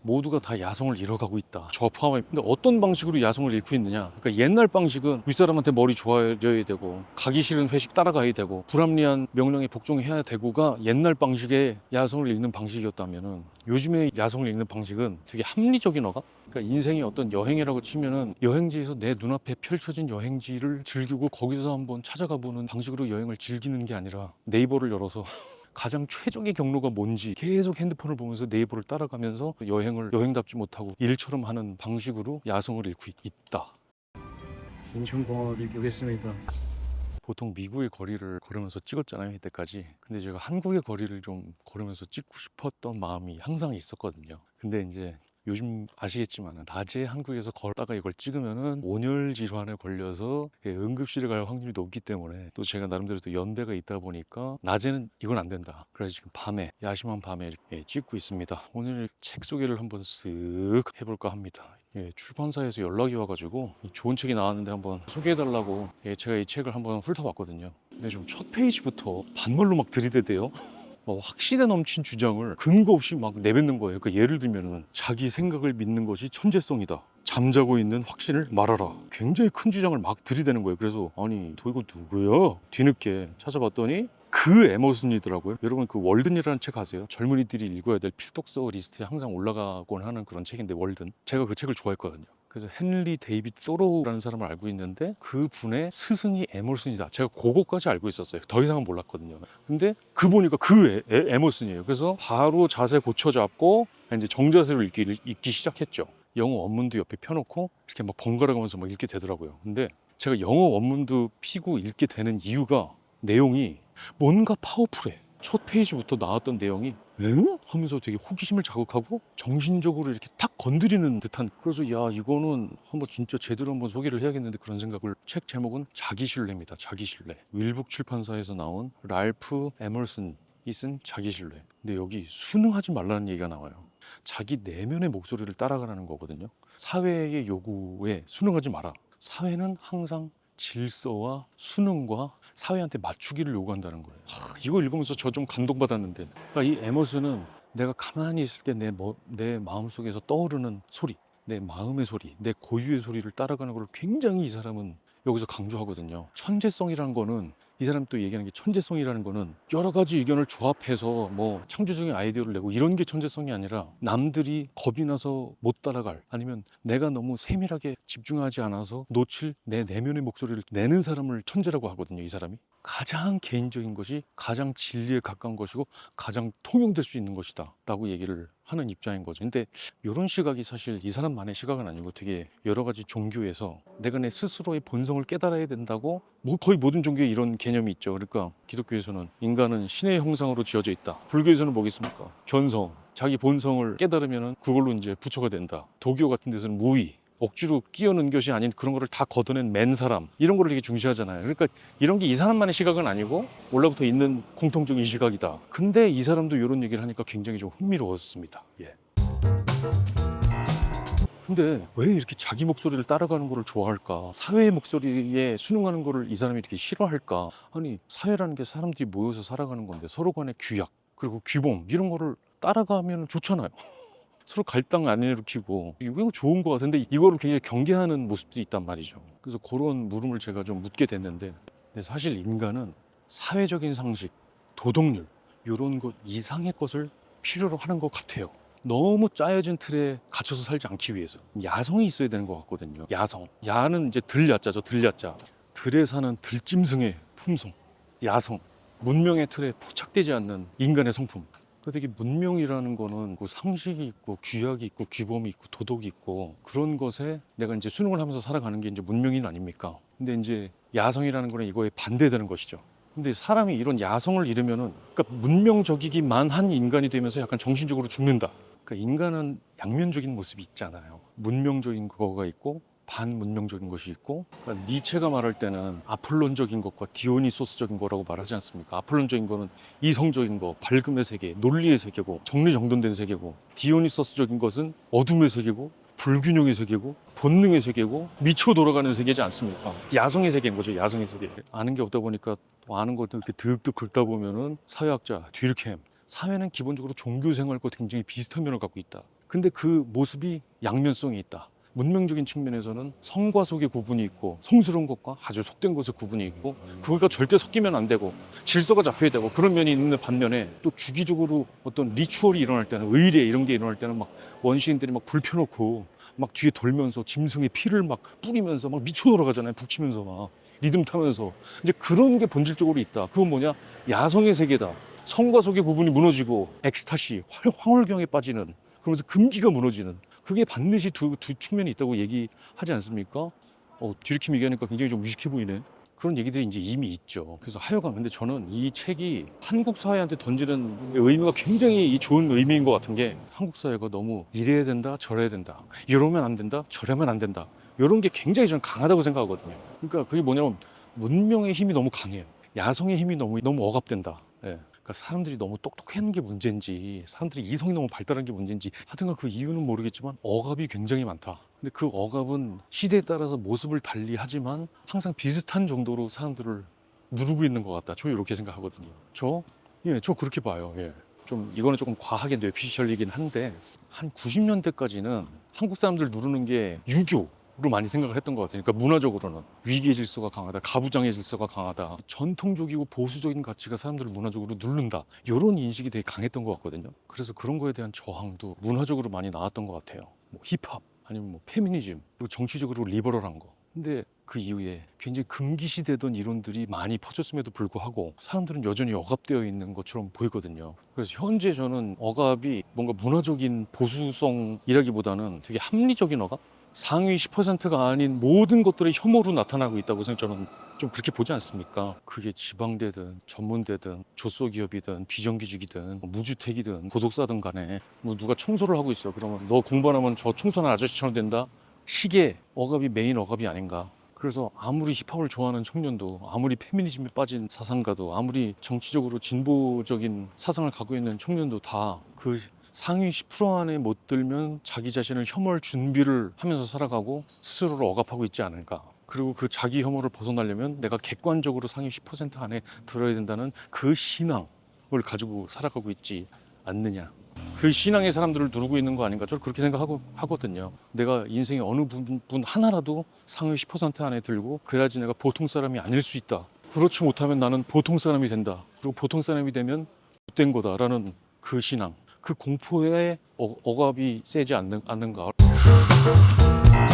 모두가 다 야성을 잃어가고 있다. 저 포함해. 근데 어떤 방식으로 야성을 잃고 있느냐? 그러니까 옛날 방식은 윗사람한테 머리 좋아야 되고 가기 싫은 회식 따라가야 되고 불합리한 명령에 복종해야 되고가 옛날 방식의 야성을 잃는 방식이었다면은 요즘의 야성을 잃는 방식은 되게 합리적인 어감? 그러니까 인생이 어떤 여행이라고 치면은 여행지에서 내 눈앞에 펼쳐진 여행지를 즐기고 거기서 한번 찾아가 보는 방식으로 여행을 즐기는 게 아니라 네이버를 열어서 가장 최적의 경로가 뭔지 계속 핸드폰을 보면서 네이버를 따라가면서 여행을 여행답지 못하고 일처럼 하는 방식으로 야성을 잃고 있다. 인천공항을 이기겠습니다. 보통 미국의 거리를 걸으면서 찍었잖아요, 이때까지. 근데 제가 한국의 거리를 좀 걸으면서 찍고 싶었던 마음이 항상 있었거든요. 근데 이제 요즘 아시겠지만 낮에 한국에서 걸다가 이걸 찍으면은 온열 질환에 걸려서 응급실에 갈 확률이 높기 때문에 또 제가 나름대로 또 연배가 있다 보니까 낮에는 이건 안 된다. 그래서 지금 밤에 야심한 밤에 찍고 있습니다. 오늘 책 소개를 한번 쓱 해볼까 합니다. 출판사에서 연락이 와가지고 좋은 책이 나왔는데 한번 소개해달라고 제가 이 책을 한번 훑어봤거든요. 근데 좀 첫 페이지부터 반말로 막 들이대대요. 확신에 넘친 주장을 근거 없이 막 내뱉는 거예요. 그러니까 예를 들면은 자기 생각을 믿는 것이 천재성이다. 잠자고 있는 확신을 말하라. 굉장히 큰 주장을 막 들이대는 거예요. 그래서 아니 도 이거 누구야? 뒤늦게 찾아봤더니 그 에머슨이더라고요. 여러분 그 월든이라는 책 아세요? 젊은이들이 읽어야 될 필독서 리스트에 항상 올라가곤 하는 그런 책인데 월든. 제가 그 책을 좋아했거든요. 그래서 헨리 데이빗 소로우라는 사람을 알고 있는데 그 분의 스승이 에머슨이다. 제가 그거까지 알고 있었어요. 더 이상은 몰랐거든요. 근데 그 보니까 그 에머슨이에요. 그래서 바로 자세 고쳐 잡고 이제 정자세로 읽기 시작했죠. 영어 원문도 옆에 펴놓고 이렇게 막 번갈아 가면서 막 읽게 되더라고요. 근데 제가 영어 원문도 피고 읽게 되는 이유가 내용이 뭔가 파워풀해. 첫 페이지부터 나왔던 내용이 응? 하면서 되게 호기심을 자극하고 정신적으로 이렇게 탁 건드리는 듯한. 그래서 야 이거는 한번 진짜 제대로 한번 소개를 해야겠는데 그런 생각을. 책 제목은 자기신뢰입니다. 자기신뢰. 윌북 출판사에서 나온 랄프 에머슨이 쓴 자기신뢰. 근데 여기 순응하지 말라는 얘기가 나와요. 자기 내면의 목소리를 따라가라는 거거든요. 사회의 요구에 순응하지 마라. 사회는 항상 질서와 순응과 사회한테 맞추기를 요구한다는 거예요. 이거 읽으면서 저 좀 감동받았는데, 그러니까 이 에머슨은 내가 가만히 있을 때 내 마음속에서 떠오르는 소리, 내 마음의 소리, 내 고유의 소리를 따라가는 걸 굉장히 이 사람은 여기서 강조하거든요. 천재성이라는 거는, 이 사람이 또 얘기하는 게 천재성이라는 거는 여러 가지 의견을 조합해서 뭐 창조적인 아이디어를 내고 이런 게 천재성이 아니라 남들이 겁이 나서 못 따라갈, 아니면 내가 너무 세밀하게 집중하지 않아서 놓칠 내 내면의 목소리를 내는 사람을 천재라고 하거든요. 이 사람이 가장 개인적인 것이 가장 진리에 가까운 것이고 가장 통용될 수 있는 것이다 라고 얘기를 하는 입장인 거죠. 근데 이런 시각이 사실 이 사람만의 시각은 아니고 되게 여러 가지 종교에서 내가 내 스스로의 본성을 깨달아야 된다고, 뭐 거의 모든 종교에 이런 개념이 있죠. 그러니까 기독교에서는 인간은 신의 형상으로 지어져 있다. 불교에서는 뭐겠습니까? 견성, 자기 본성을 깨달으면 그걸로 이제 부처가 된다. 도교 같은 데서는 무의, 억지로 끼어넣은 것이 아닌 그런 거를 다 걷어낸 맨 사람, 이런 거를 되게 중시하잖아요. 그러니까 이런 게 이 사람만의 시각은 아니고 원래부터 있는 공통적인 시각이다. 근데 이 사람도 이런 얘기를 하니까 굉장히 좀 흥미로웠습니다. 근데 왜 이렇게 자기 목소리를 따라가는 거를 좋아할까? 사회의 목소리에 순응하는 거를 이 사람이 이렇게 싫어할까? 아니, 사회라는 게 사람들이 모여서 살아가는 건데 서로 간의 규약, 그리고 규범, 이런 거를 따라가면 좋잖아요. 서로 갈등 안 일으키고 이거 좋은 것 같은데 이거를 굉장히 경계하는 모습도 있단 말이죠. 그래서 그런 물음을 제가 좀 묻게 됐는데, 근데 사실 인간은 사회적인 상식, 도덕률 이런 것 이상의 것을 필요로 하는 것 같아요. 너무 짜여진 틀에 갇혀서 살지 않기 위해서 야성이 있어야 되는 것 같거든요. 야성. 야는 이제 들야자죠. 들야자. 들에 사는 들짐승의 품성. 야성. 문명의 틀에 포착되지 않는 인간의 성품. 되게 문명이라는 거는 그 상식이 있고 규약이 있고 규범이 있고 도덕이 있고 그런 것에 내가 이제 순응을 하면서 살아가는 게 이제 문명인 아닙니까? 근데 이제 야성이라는 거는 이거에 반대되는 것이죠. 근데 사람이 이런 야성을 잃으면은, 그러니까 문명적이기만 한 인간이 되면서 약간 정신적으로 죽는다. 그러니까 인간은 양면적인 모습이 있잖아요. 문명적인 거가 있고 반문명적인 것이 있고, 그러니까 니체가 말할 때는 아폴론적인 것과 디오니소스적인 거라고 말하지 않습니까? 아폴론적인 거는 이성적인 거, 밝음의 세계, 논리의 세계고 정리정돈된 세계고, 디오니소스적인 것은 어둠의 세계고 불균형의 세계고 본능의 세계고 미쳐 돌아가는 세계지 않습니까? 야성의 세계인 거죠. 야성의 세계. 아는 게 없다 보니까 또 아는 것도 이렇게 득득 긁다 보면은 사회학자 듀르켐, 사회는 기본적으로 종교 생활과 굉장히 비슷한 면을 갖고 있다. 근데 그 모습이 양면성이 있다. 문명적인 측면에서는 성과 속의 구분이 있고 성스러운 것과 아주 속된 것의 구분이 있고 그거가 절대 섞이면 안 되고 질서가 잡혀야 되고 그런 면이 있는 반면에 또 주기적으로 어떤 리추얼이 일어날 때는 의례 이런 게 일어날 때는 막 원시인들이 막 불 펴놓고 막 뒤에 돌면서 짐승의 피를 막 뿌리면서 막 미쳐 돌아가잖아요. 북치면서 막 리듬 타면서 이제 그런 게 본질적으로 있다. 그건 뭐냐? 야성의 세계다. 성과 속의 구분이 무너지고 엑스타시, 황홀경에 빠지는 그러면서 금기가 무너지는 그게 반드시 두 측면이 있다고 얘기하지 않습니까? 뒤리킴 얘기하니까 굉장히 좀 무식해 보이네. 그런 얘기들이 이제 이미 있죠. 그래서 하여간 근데 저는 이 책이 한국 사회한테 던지는 의미가 굉장히 좋은 의미인 것 같은 게 한국 사회가 너무 이래야 된다, 저래야 된다, 이러면 안 된다, 저러면 안 된다. 이런 게 굉장히 저는 강하다고 생각하거든요. 그러니까 그게 뭐냐면 문명의 힘이 너무 강해요. 야성의 힘이 너무 억압된다. 예. 그러니까 사람들이 너무 똑똑한 게 문제인지 사람들이 이성이 너무 발달한 게 문제인지 하여튼간 그 이유는 모르겠지만 억압이 굉장히 많다. 근데 그 억압은 시대에 따라서 모습을 달리하지만 항상 비슷한 정도로 사람들을 누르고 있는 것 같다. 저 이렇게 생각하거든요. 저 그렇게 봐요. 예. 좀 이거는 조금 과하게 뇌피셜이긴 한데 한 90년대까지는 한국 사람들 누르는 게 유교 로 많이 생각을 했던 것 같아요. 그러니까 문화적으로는 위기의 질서가 강하다, 가부장의 질서가 강하다, 전통적이고 보수적인 가치가 사람들을 문화적으로 누른다, 이런 인식이 되게 강했던 것 같거든요. 그래서 그런 거에 대한 저항도 문화적으로 많이 나왔던 것 같아요. 뭐 힙합 아니면 뭐 페미니즘 그리고 정치적으로 리버럴한 거. 근데 그 이후에 굉장히 금기시되던 이론들이 많이 퍼졌음에도 불구하고 사람들은 여전히 억압되어 있는 것처럼 보이거든요. 그래서 현재 저는 억압이 뭔가 문화적인 보수성이라기보다는 되게 합리적인 억압? 상위 10%가 아닌 모든 것들의 혐오로 나타나고 있다고 저는 좀 그렇게 보지 않습니까? 그게 지방대든 전문대든 조소기업이든 비정규직이든 무주택이든 고독사든 간에 뭐 누가 청소를 하고 있어. 그러면 너 공부 안 하면 저 청소하는 아저씨처럼 된다? 시계 억압이 메인 억압이 아닌가? 그래서 아무리 힙합을 좋아하는 청년도 아무리 페미니즘에 빠진 사상가도 아무리 정치적으로 진보적인 사상을 갖고 있는 청년도 다 그 상위 10% 안에 못 들면 자기 자신을 혐오할 준비를 하면서 살아가고 스스로를 억압하고 있지 않을까. 그리고 그 자기 혐오를 벗어나려면 내가 객관적으로 상위 10% 안에 들어야 된다는 그 신앙을 가지고 살아가고 있지 않느냐. 그 신앙의 사람들을 누르고 있는 거 아닌가. 저는 그렇게 생각하거든요. 내가 인생의 어느 부분 하나라도 상위 10% 안에 들고 그래야지 내가 보통 사람이 아닐 수 있다. 그렇지 못하면 나는 보통 사람이 된다. 그리고 보통 사람이 되면 못된 거다라는 그 신앙. 그 공포에 억압이 세지 않는가.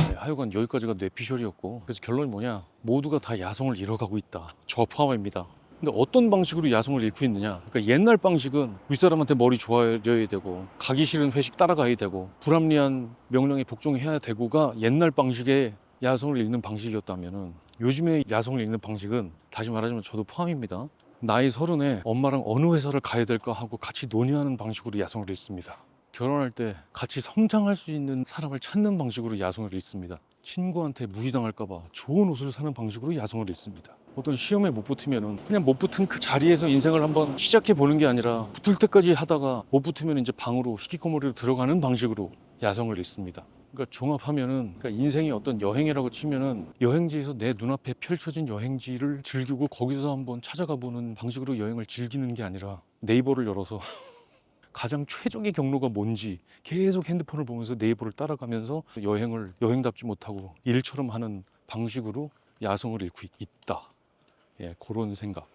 네, 하여간 여기까지가 뇌피셜이었고 그래서 결론이 뭐냐, 모두가 다 야성을 잃어가고 있다. 저 포함입니다. 근데 어떤 방식으로 야성을 잃고 있느냐, 그러니까 옛날 방식은 윗사람한테 머리 조아려야 되고 가기 싫은 회식 따라가야 되고 불합리한 명령에 복종해야 되고가 옛날 방식의 야성을 잃는 방식이었다면은 요즘의 야성을 잃는 방식은 다시 말하자면 저도 포함입니다. 나이 30에 엄마랑 어느 회사를 가야 될까 하고 같이 논의하는 방식으로 야성을 잃습니다. 결혼할 때 같이 성장할 수 있는 사람을 찾는 방식으로 야성을 잃습니다. 친구한테 무시당할까봐 좋은 옷을 사는 방식으로 야성을 잃습니다. 어떤 시험에 못 붙으면은 그냥 못 붙은 그 자리에서 인생을 한번 시작해 보는 게 아니라 붙을 때까지 하다가 못 붙으면 이제 방으로 히키코모리로 들어가는 방식으로 야성을 잃습니다. 그러니까 종합하면은, 그러니까 인생이 어떤 여행이라고 치면은 여행지에서 내 눈앞에 펼쳐진 여행지를 즐기고 거기서 한번 찾아가 보는 방식으로 여행을 즐기는 게 아니라 네이버를 열어서 가장 최적의 경로가 뭔지 계속 핸드폰을 보면서 네이버를 따라가면서 여행을 여행답지 못하고 일처럼 하는 방식으로 야성을 잃고 있다. 예, 그런 생각.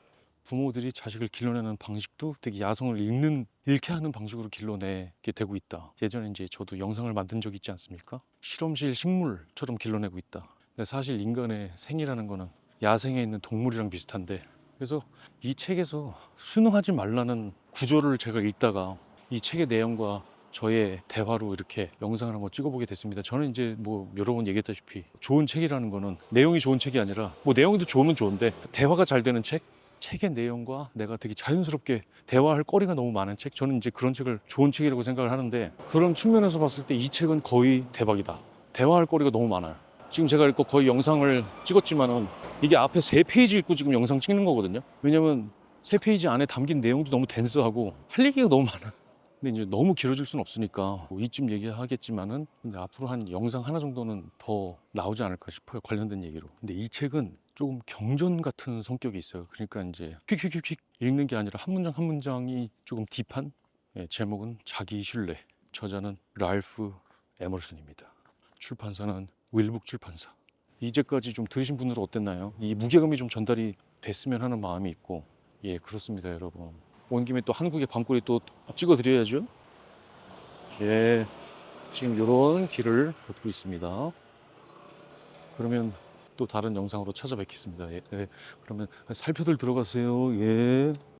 부모들이 자식을 길러내는 방식도 되게 야성을 잃게 하는 방식으로 길러내게 되고 있다. 예전에 이제 저도 영상을 만든 적이 있지 않습니까? 실험실 식물처럼 길러내고 있다. 근데 사실 인간의 생이라는 거는 야생에 있는 동물이랑 비슷한데, 그래서 이 책에서 순응하지 말라는 구조를 제가 읽다가 이 책의 내용과 저의 대화로 이렇게 영상을 한번 찍어보게 됐습니다. 저는 이제 뭐 여러 번 얘기했다시피 좋은 책이라는 거는 내용이 좋은 책이 아니라, 뭐 내용도 좋으면 좋은데 대화가 잘 되는 책, 책의 내용과 내가 되게 자연스럽게 대화할 거리가 너무 많은 책, 저는 이제 그런 책을 좋은 책이라고 생각을 하는데, 그런 측면에서 봤을 때 이 책은 거의 대박이다. 대화할 거리가 너무 많아요. 지금 제가 읽고 거의 영상을 찍었지만은 이게 앞에 3페이지 읽고 지금 영상 찍는 거거든요. 왜냐면 3페이지 안에 담긴 내용도 너무 덴스하고 할 얘기가 너무 많아요. 근데 이제 너무 길어질 수는 없으니까 뭐 이쯤 얘기하겠지만은, 근데 앞으로 한 영상 하나 정도는 더 나오지 않을까 싶어요, 관련된 얘기로. 근데 이 책은 조금 경전 같은 성격이 있어요. 그러니까 이제 휙휙휙휙 읽는 게 아니라 한 문장 한 문장이 조금 딥한, 예, 제목은 자기 신뢰. 저자는 랄프 에머슨입니다. 출판사는 윌북 출판사. 이제까지 좀 들으신 분들은 어땠나요? 이 무게감이 좀 전달이 됐으면 하는 마음이 있고, 예, 그렇습니다, 여러분. 온 김에 또 한국의 밤거리 또 찍어 드려야죠. 예, 지금 이런 길을 걷고 있습니다. 그러면 또 다른 영상으로 찾아뵙겠습니다. 예, 예. 그러면 살펴들 들어가세요. 예.